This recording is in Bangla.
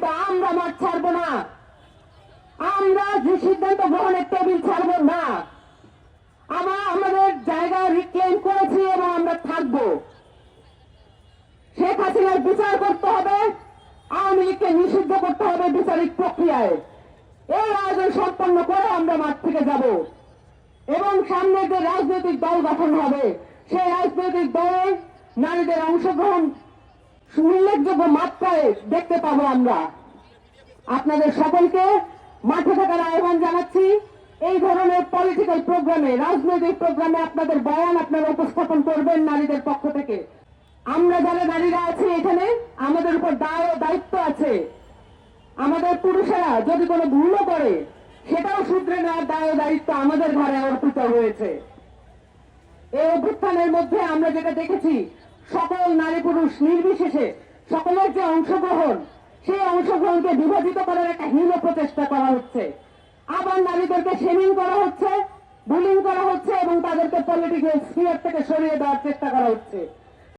কিন্তু আমরা মাঠ ছাড়বো না, আমরা যে সিদ্ধান্ত গ্রহণের টেবিল ছাড়বো না। আমরা আমাদের জায়গা রিক্লেম করেছি এবং আমরা থাকবো। শেখ হাসিনার বিচার করতে হবে, আওয়ামী লীগকে নিষিদ্ধ করতে হবে বিচারিক প্রক্রিয়ায়। এই আয়োজন সম্পন্ন করে আমরা মাঠ থেকে যাব এবং সামনে যে রাজনৈতিক দল গঠন হবে সেই রাজনৈতিক দলে নারীদের অংশগ্রহণ উল্লেখযোগ্য মাত্রায় দেখতে পাবো আমরা। আপনাদের সকলকে মাঠে থাকার আহ্বান জানাচ্ছি। এই ধরনের পলিটিক্যাল প্রোগ্রামে, রাজনৈতিক প্রোগ্রামে আপনাদের বয়ান আপনারা উপস্থাপন করবেন নারীদের পক্ষ থেকে। আমরা যারা নারীরা আছি এখানে, আমাদের উপর দায় ও দায়িত্ব আছে। আমাদের পুরুষেরা যদি কোনো ভুলও করে সেটাও শুধরে নেওয়ার দায় ও দায়িত্ব আমাদের ঘরে অর্পিত হয়েছে। এই অভ্যুত্থানের মধ্যে আমরা যেটা দেখেছি, সকল নারী পুরুষ নির্বিশেষে সকলের যে অংশগ্রহণ, সেই অংশগ্রহণকে বিভাজিত করার একটা হীন প্রচেষ্টা করা হচ্ছে। আবার নারীদেরকে শেমিং করা হচ্ছে, বুলিং করা হচ্ছে এবং তাদেরকে পলিটিক্যাল স্ফিয়ার থেকে সরিয়ে দেওয়ার চেষ্টা করা হচ্ছে।